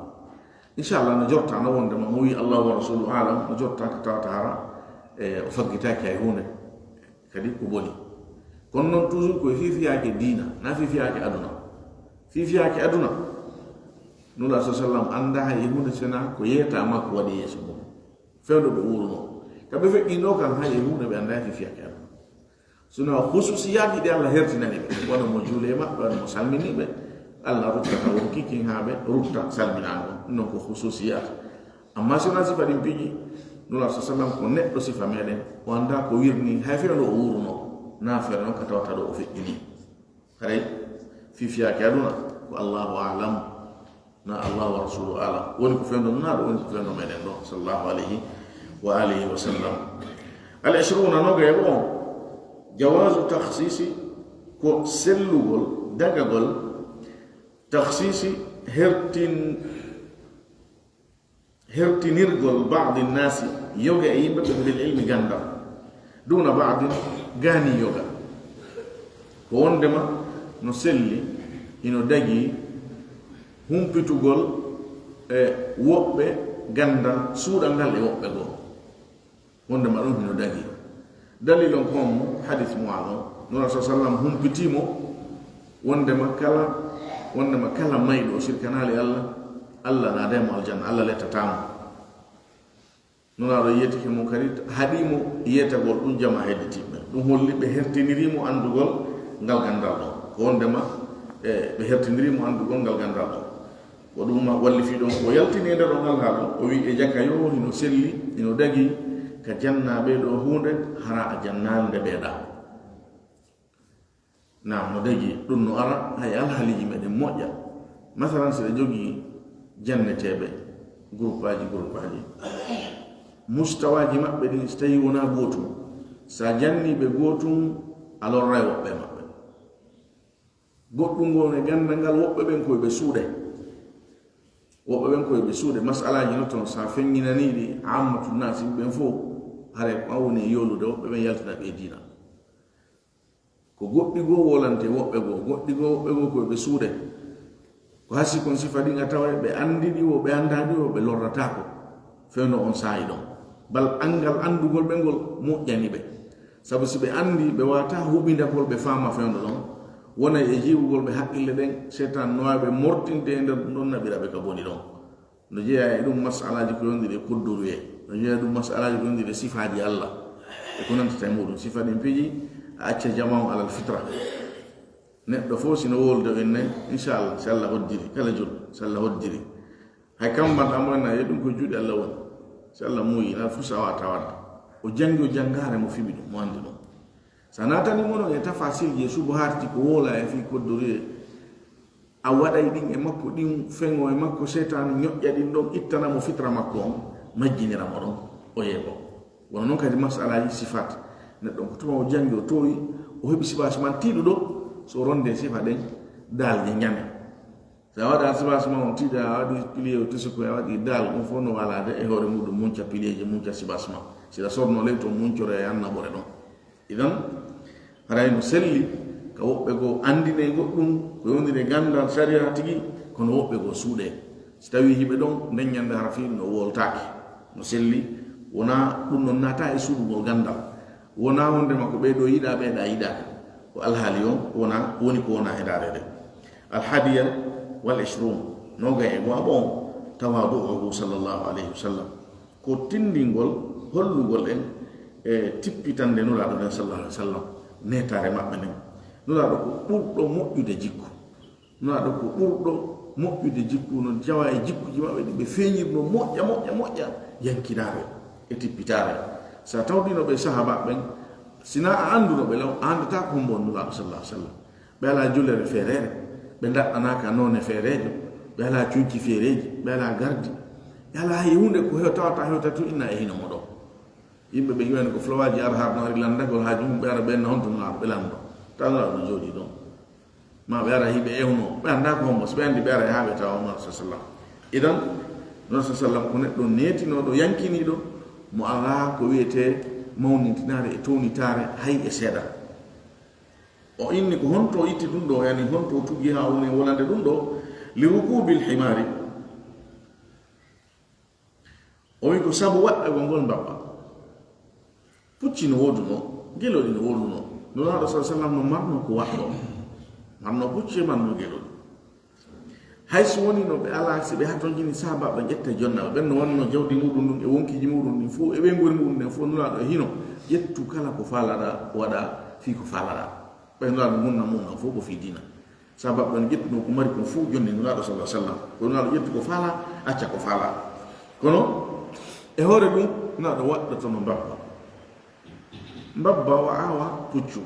Speaker 1: inchallah no jorta no wondema mo wi allahu wa rasulu alam no jorta ko tawata hara o faggitaki hay hunde kadi ko boni kono noon toujours koye fifiyake dina na fifiyake aduna fifiyake aduna nula sa sallam anda hay hunde sena ko yeyta makko waɗi yeeso mum fewɗo ɓe wuruno kamɓe feƴƴino kan hay hunde ɓe anda fifiyake aduna sono khususiyaji ɗi Allah hertinani ɓe wona mo juule maɓɓe wona mo salmini ɓe Allah ruttata won kikin haɓe rutta salminani on non ko khususiyat amma sona sifa ɗin piiji nula sa sallam ko neɗɗo sifa meɗen o anda ko wirni hay fewno o wuruno na fere noon ka tawata ɗo o feƴƴini haray fifiyake aduna ko allahu alam na allahu wa rasulu alam woni ko fewno naɗo woni ko fewno meɗen ɗo sallallahu alayhi wa alihi wa sallam al 20 nogaye on جواز تخصيص كو سلوغول دغغول تخصيص هرتينيرغول بعض الناس يوغا يمبه بالعلم غاندا duna ba'din gani yoga ko wondema no selli ino dagi humpitugol woɓɓe gandal suuɗal ngal e woɓɓe goo wondema ɗum hino dagi dalilon kom hadith mu'adh nura sallam humpitimo wondema kala mayɗo sirkanali Allah na demo aljanna Allah letatamo nunaɗo yiyetike mum kadi haɗimo yiyetagol ɗum jama hedditiɓe ɗum holli ɓe hertinirimo andugol ngal gandal ɗon ko wondema ɓe hertinirimo andugol ngal gandal ɗon ko ɗum wallifi ɗon ko yaltini nde ɗo ngal ha ɗon o wi e jakka yo hino selli hino dagi ka jannaɓe ɗo hunde hara a jannalde ɓeeɗa nam no dagi ɗum no ara hay alhaaliji meɗen moƴƴa masalan siɗa jogii janneteɓe groupe aji mustawaji maɓɓe ɗin so tawi wona gootum sa janniɓe gootum alorra e woɓɓe maɓɓe goɗɗum ngon e gandal ngal woɓɓe ɓen koye ɓe suuɗe masalaji no toon sa feŋŋinaniɗi ammatu nasi ɓen fof hare mawni e yolude woɓɓe ɓen yaltina ɓe dina ko goɗɗi goo wolante woɓɓe goo goɗɗi goo woɓɓe goo koye ɓe suuɗe ko hasi kon sifa ɗin a tawa ɓe andiɗi wo ɓe andaɗi wo ɓe lorratako fewno on saayi ɗon bal angal andugol ɓe ngol moƴƴani ɓe sabu si ɓe andi ɓe wata huɓindakol ɓe faama fewno ɗon wona e jiwugol ɓe haqqille ɗen setan nowaɓe mortinde e nder ɗon naɓiraɓe ka boni ɗon no jeeya e ɗum masalaji ko yondiri e kudduru e no jeeya ɗum masalaji ko yondiri e sifaji Allah e ko nantata e muɗum sifa ɗin piiji a acca jamau alal fitra neɗɗo fof sino wolde enne inchallah si Allah hoddiri kala julɗo si Allah hoddiri hay kambanɗa moyna ye ɗum ko juuɗe Allah woni si Allah muuyi na fu sa wata wadde o jangi o jangare mo fiɓi ɗum mo andi ɗum sa natanimo ɗon e tafasilji e subahatji ko woola e fi koddori e a waɗay ɗin e makko ɗin feŋo e makko setane ñoƴƴa ɗin ɗon ittanamo fitra makko on majjiniramo ɗon o yeeɓo wono noon kadi masalaji sifat neɗɗon ko tuma o jangi o towi o heɓi sibasi man tiiɗuɗo so ronde sifa ɗen dal je ñame sa waɗa sibasi ma on tiiɗa a waɗi pilier o tisi koye a waɗi dal ɗum fof no walade e hoore muɗum munca pilier je munca sibasi ma sila sorno ley to muncore e annaɓore ɗon idan haray no selli ka woɓɓe goo andine goɗɗum ko yondire gandal saria tigi kono woɓɓe goo suuɗe so tawi hiɓe ɗon nden ñande hara fi no woltake no selli wona ɗum non nata e suuɗugol gandal wona wondema ko ɓeɗo yiɗa ɓeeɗa yiɗaka ko alhaali on wona woni ko wona e darede alhadiya wal 20 noga e goa ɓon tawadu'uhu sallllahu alayhi wa sallam ko tindingol hollugol en e tippitande nuraɗo nden sallallahu alaihi wa sallam netare maɓɓe nden nuraɗo ko ɓurɗo moƴƴude jikku nuraɗo ko ɓurɗo moƴƴude jikku no jawa e jikkuji maɓɓe ɗi ɓe feeñirno moƴƴa yankinare e tippitare sa tawɗino ɓe sahaba ɓen sina a anduno ɓe law a andata ko hombo nuraɗo sallallahu alaihi wa sallam ɓe ala jullere feerere ɓe daɗɗanaka none feerejo ɓe ala cuñci feereji ɓe ala gardi ɓe ala hay hunde ko tawata hewta tu inna e hino moɗon yimɓe ɓe yiwani ko flowaji ara har no ari landagol ha jumum ɓe ara ɓenna honto nuraɗo ɓe lando tanuraɗo jooɗi ɗon ma ɓe ara hiɓe ewno ɓe anda ko hombo so ɓe andi ɓe ara ha ɓe tawa omar sa sallam idan non sa sallam ko neɗɗo netinoɗo yankiniɗo mo ala ko wiyete mawnintinare e townitare hay e seeɗa o inni ko honto itti ɗum ɗo yani honto tuggi ha woni wolande ɗum ɗo li rukubil himari o wi ko sabu waɗɗagol ngol mbabba pucci no woduno geloɗi no woduno nuraɗo sa sallam no marno ko waɗɗo marno pucci marno geloɗi hayso woni no ɓe ala si ɓe hatojini sahaba ɓe ƴetta jonnaɓe ɓen no wonno jawdi muɗum ɗum e wonkiji muɗum ɗin fof e ɓeygol muɗum ɗen fof nuraɗo e hino ƴettu kala ko falaɗa waɗa fi ko falaɗa ɓe nuraɗo munna fof ko fi dina sahaba ɓen ƴettu ɗum ko mari kon fof jonni nuraɗo sallah sallam ko nuraɗo ƴettu ko fala acca ko fala kono e hoore ɗum nuraɗo waɗɗotono mbabba o awa puccu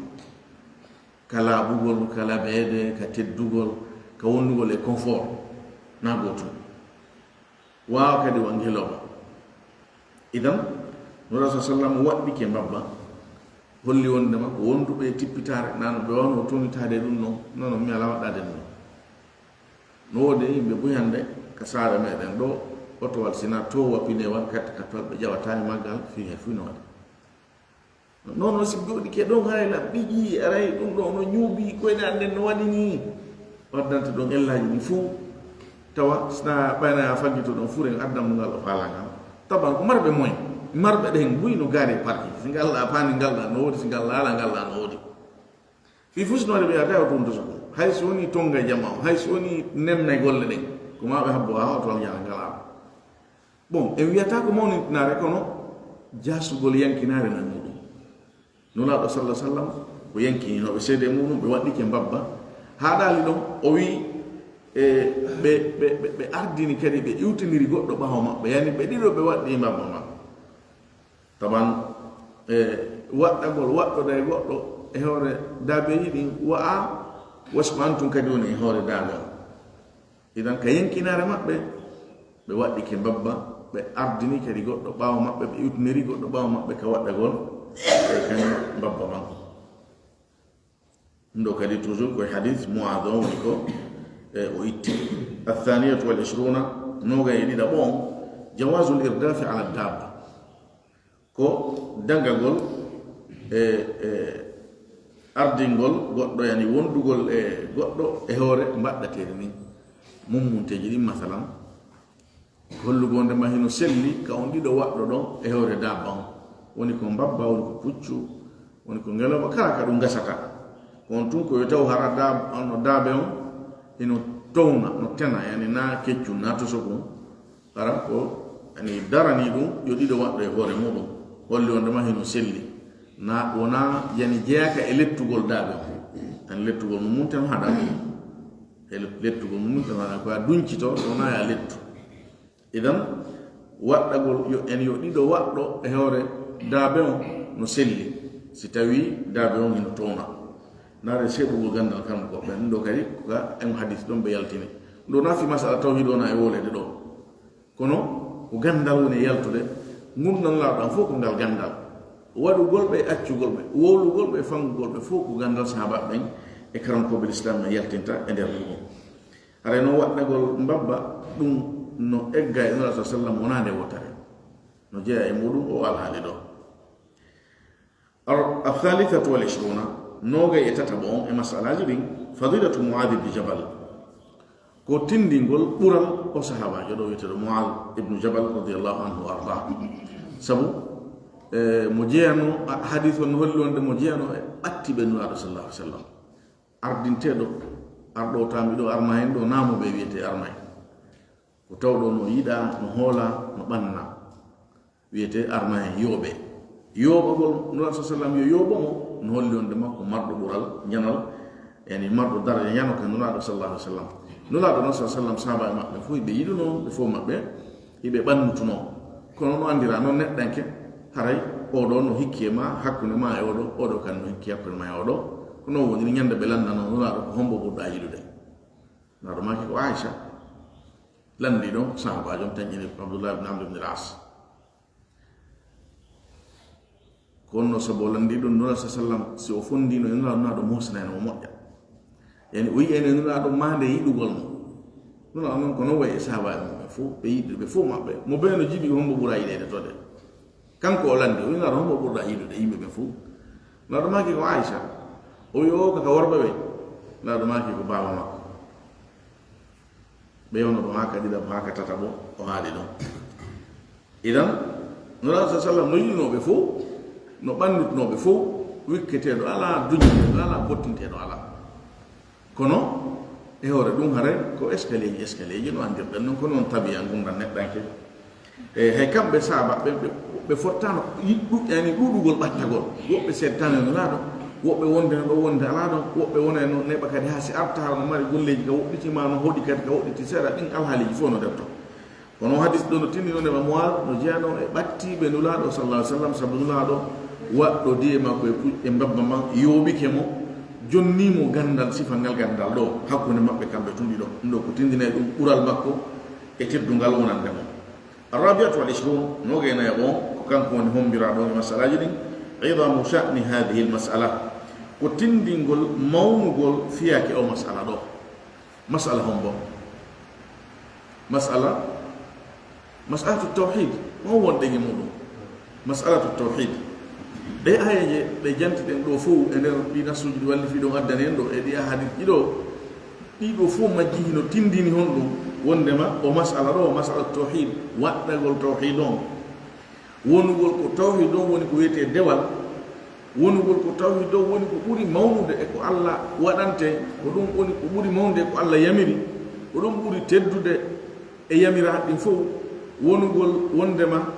Speaker 1: ka laaɓugol ka laɓeede ka teddugol ka wonnugol e confort na gotum wawa kadi wa ngeloba idan no rasul sallam waɗɗike mbabba holli wondema ko wonduɓe tippitare nano ɓe wano tonitade ɗum noon nono mi ala waɗɗade ɗum no wode yimɓe ɓuyande ka saare meɗen ɗo otowal sina to wappine wakkati ka tolɓe ƴawata e maggal fi he funo waɗi non si godi ke don hayla biji aray dum do no nyubi ko ina den no wadi ni waddanta don ellaji ni fu tawa sna bana fagito don furen addam ngal falanga taban ko marbe moy marbe den buy no gare parki singal la pani ngal da no wodi singal la ngal da no wodi fi fusno de ya daw dum do so hay soni tonga jama hay soni nemme golle den ko ma be habbo ha to ya ngala bon e wiata ko moni na rekono jasu gol yankinare nan mudum nula sallallahu alaihi wasallam ko yanki no be sede mudum be waddi ke babba haadali don o wi be ardini kadi be iwtiniri goddo baho mabbe yani be dido be waddi babba ma taban waddagol waddo day goddo e hore dabe yidi wa'a wasku antum kadi woni e hore dabe idan ka yankinare mabbe be waddi ke babba be ardini kadi goddo bawo mabbe be iwtiniri goddo bawo mabbe ka waddagol kan babba ma ndo kadi toujours ko hadith muadh ko o itti الثانية والعشرون نوغا يديد بون جواز الإرداف على الدابة كو دنگagol ardingol goddo yani wondugol goddo e hore mbaddatere ni mummunteji din masalan hollugonde mahino selli ka on dido waddo don e hore dabban woni ko babba woni ko puccu woni ko ngeloba kala ka dum gasata on tun ko taw hara dab on dabe on ino tawna no tena yani na keccu na to soko ara ko ani darani dum yo dido waddo e hore mudum holli on ma hino selli na wona yani jeaka e lettugol dabe tan lettugol mum tan hada e lettugol mum tan hada ko duncito wona ya lettu idan waddagol yo en yo dido waddo e hore dabe on no selli si tawi dabe on hino tawna nare sebu gandal kam ko ben do kadi ko en hadith don be yaltini do na fi masala tawhid ona e wolede do kono ko gandal woni yaltude ngun nan la dan fo ko ngal gandal wadu golbe accu golbe wolu golbe fangu golbe fo ko gandal sahaba ben e karam ko bil islam yaltinta e der ko are no wadda gol mbabba dum no egga e rasul sallallahu alaihi wasallam wotare no jeya e mudum o alhaali do الثالثة والعشرون نوغا يتتبعون مسألة جدين فضيلة معاذ بن جبل كوتين دينغول قرال وصحابة جدو يتدو معاذ بن جبل رضي الله عنه وارضاه سبو مجيانو حديث ونهلو عند مجيانو أتي بن رسول الله صلى الله عليه وسلم أردين تيدو أردو تاميدو أرمائن دو نامو بيبيتي أرمائن كتاودو نو يدا نهولا نبانا بيتي أرمائن يوبي yoba gol nura sallam yo yoba mo no holli on de makko mardo bural nyanal yani mardo daraja nyano kan nura sallallahu alaihi wasallam nura sallallahu sahaba mabbe fu be yiduno be fo mabbe ibe bannutuno kono no andira non neddanke haray odo no hikkema hakkunde ma e odo kan no hikki hakkunde ma e odo kono woni nyande be landa no nura ko hombo budda yidude nado makki ko Aisha landi do sahaba jom tan ni Abdullah ibn Amr ibn al-As kono so bolandi do nura sallam si o fondino nura na do mosna no modja yani wi ene nura do mande yidugol mo nura non kono way sahaba mo fu be yidu be fu mabbe mo be no jibi hombo bura yide to de kanko landi wi nura hombo bura yidu de yimbe be fu na do maki ko Aisha o yo ka warba be na do maki ko baba makko be wono do haka dida haka tatabo o haali do idan nura sallam no yino be fu no bandutnoɓe fof wikketeɗo ala duñeteɗo ala bottinteɗo ala kono e hoore ɗum hare ko escalier ji no andirɗen noon ko noon tabiya gumdan neɗɗanke e hay kamɓe sahaba ɓe fottano yani ɗuɗugol ɓattagol woɓɓe seddane no laaɗo woɓɓe wonde no ɗo wonde ala ɗon woɓɓe wona no neɓa kadi ha si arta no mari golleji ka woɗɗitima no hoɗi kadi ka woɗɗiti seeɗa ɗin alhaaliji fof no defto kono hadis ɗo no tinni no ndema moir no jeeyano e ɓattiɓe nulaɗo sallah sallam saabu nulaɗo waɗɗo diye makko e mbabba ma yoɓike mo jonnimo gandal sifangal gandal ɗo hakkunde maɓɓe kamɓe tundi ɗo ɗum ɗo ko tindinayi ɗum ɓural makko e teddungal wonande mo arabiatu wal ishrun nogenayi on ko kanko woni hombiraɗo e masalaji ɗin idamu sha'ni hadihi l masala ko tindingol mawnugol fiyake o masala ɗo masala hombo masalatu tawhid on wonɗegi muɗum masalatu tawhid ɗe ayaje ɗe jantiten ɗo fof e nder ɗi nasuji ɗi walli fi ɗon addani en ɗo e ɗi hadis ɗiɗo fof majji hino tindini hon ɗum wondema o masala ɗo o masala tawhid waɗɗagol tawhid on wonugol ko tawhid on woni ko wiyete dewal wonugol ko tawhid on woni ko ɓuri mawnude e ko Allah waɗante ko ɗum woni ko ɓuri mawnude ko Allah yamiri ko ɗum ɓuri teddude e yamira ɗin fof wonugol wondema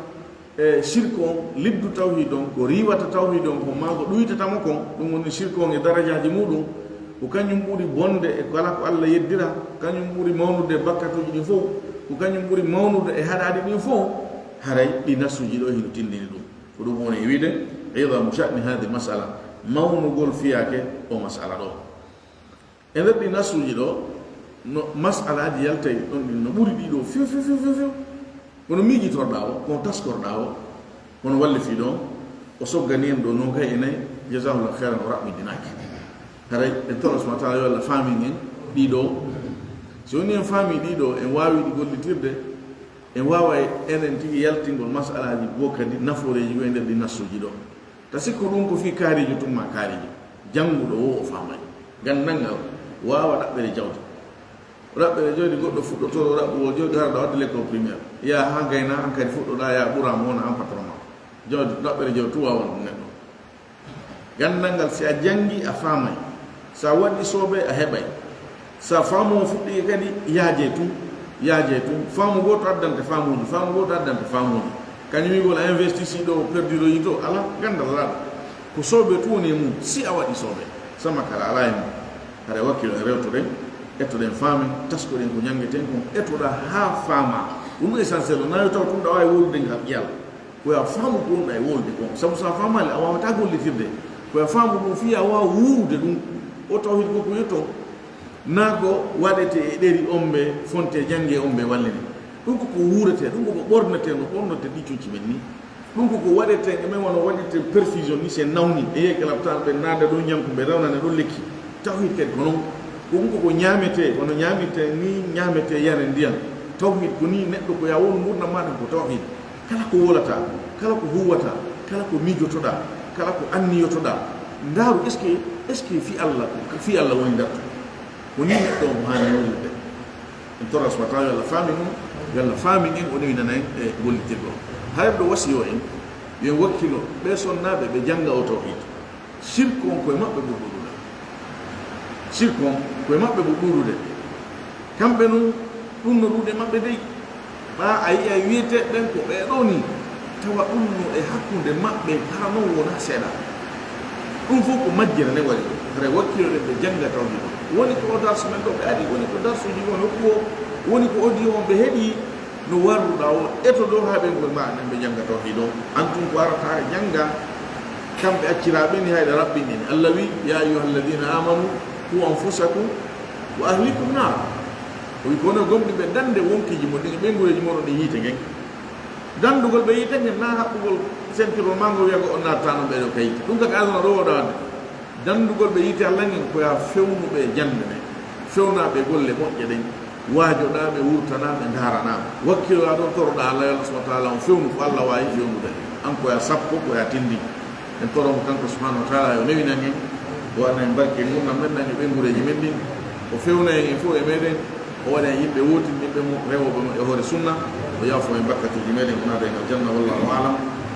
Speaker 1: e shirque on liddu tawhid on ko riwata tawhid on ko ma ko ɗuytatamo kon ɗum woni shirque on e darajaji muɗum ko kañum ɓuri bonde e kala ko Allah yeddira kañum ɓuri mawnude bakkatuji ɗin fof ko kañum ɓuri mawnude e haɗaɗi ɗin fof haray ɗi nasuji ɗo hino tindini ɗum ko ɗum woni e wiide idamu sha'ni hadi masala mawnugol fiyake o masala ɗo e nder ɗi nasuji ɗo no masalaji yaltay ɗon ɗin no ɓuri ɗiɗo few few few few few kono miijitorɗa o kono taskorɗa o kono wallifi ɗon o soggani en ɗo non kay enayi jasahullah khairan o raɓɓiddinaki haray en toro subahana taala yo Allah faami en ɗiɗo si woni en faami ɗiɗo en wawi ɗi gollitirde en wawa enen tigi yaltingol masalaji bo kadi naforeji go e nder ɗi nassuji ɗo ta sikko ɗum ko fi kaarijo tumma kaarijo jannguɗo wo o faamay gandal wawa ɗaɓɓere jawdi raɓɓere jawdi goɗɗo fuɗɗotoro raɓɓugol jawdi haraɗa wadde l'école primaire ya ha gayna an kadi fuɗɗoɗa ya ɓurama wona en patron ma jawdi raɓɓere jawdi tuwa won ɗum neɗɗo gandal ngal si a jangi a faamay sa waɗɗi soobe a heɓay sa faamu o fuɗɗi kadi yaaje tum faamu goto addante faamuji kañum wigol a investisi ɗo perdiroji to ala gandal laɗa ko soobe tu woni mum si a waɗi soobe sama kala ala e mum haɗa wakkilo e rewtoɗen ettoɗen faami taskoɗen ko ñangeten kon ettoɗa ha faama ɗum essentiel o nawi taw tum ɗa wawi wolude ngam ƴal koya faamu ko ɗumɗa e wolde kon sabu sa faamali a wawata gollitirde koya faamu ɗum fiya wawa wuurde ɗum o tawhid koko yetto na ko waɗete e ɗeri omɓe fonte jangge omɓe wallini ɗum koko wuurete ɗum koko ɓornete no ɓornote ɗiccuci men ni ɗum koko waɗete e men wono waɗirte perfusion ni se nawni e yehi kelabtan ɓe naada ɗo ñamkuɓe rewnane ɗo lekki tawhid kadi ko non ko ɗum koko ñaamete wono ñaamirte ni ñaamete yare ndiyam tawhid ko ni neɗɗo ko ya won gurdam maɗa ko tawhid kala ko wolata kala ko huwata kala ko miijotoɗa kala ko anniyotoɗa ndaaru est ce que fi Allah woni ndarto ko ni neɗɗo mo hani wollude en tora subahana taala yo Allah faami mum yo Allah faami en o newinana en e gollitirɗo hayɓe wasiyo en yo wakkilo ɓe sonnaɓe ɓe janga o tawhid shirque on koye maɓɓe ɓo ɗuɗude kamɓe noon ɗum no ɗuuɗe maɓɓe dey ɓa a yiya wiyete ɓen ko ɓeɗo ni tawa ɗum no e hakkude maɓɓe hara noon wona seeɗa ɗum fof ko majjere nde waɗi hara wakkilo ɗe ɓe janga tawhid woni ko darsu men ɗo ɓe adi woni ko darsuji won hokku o woni ko odi on ɓe heeɗi no warruɗa o eto ɗo ha ɓengol ma anen ɓe janga tawhid o antum ko arata janga kamɓe acciraɓe ni hayɗa raɓɓinini Allah wi ya ayuha alladina amanu qu anfusakum wa ahlikum nar o wi kono gomɗi ɓe dande wonkiji mo ɗi ɓengureji moɗon ɗe yiite ngen dandugol ɓe yiite ngen na haɓɓugol ceinture mango wiyago on nattano ɓeɗo kayite ɗum kaka aduna ɗo woɗawde dandugol ɓe yiite Allah ngen koya fewnuɓe jande ɓe fewnaɓe golle moƴƴe ɗen waajoɗaɓe wurtanaɓe daranaɓe wakkiloya ɗon toroɗa Allah yo Allah subahana taala on fewnu ko Allah wawi fewnude an koya sappo koya tindi en toromo kanko subahanahu wa taala yo newinan en o waɗa en barke gurdam men nan e ɓengureji men ɗin o fewna en fof e meɗen o waɗa en yimɓe wotinɗinɓe mo rewoɓe mo e hoore sunna o yaafo en bakkatuji meɗen ko naada en aljanna wallahu alam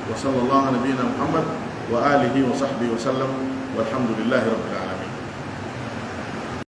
Speaker 1: wa sallallahu ala nabiyina Muhammad wa alihi wa sahbihi wa sallam walhamdulillahi rabbil alamin.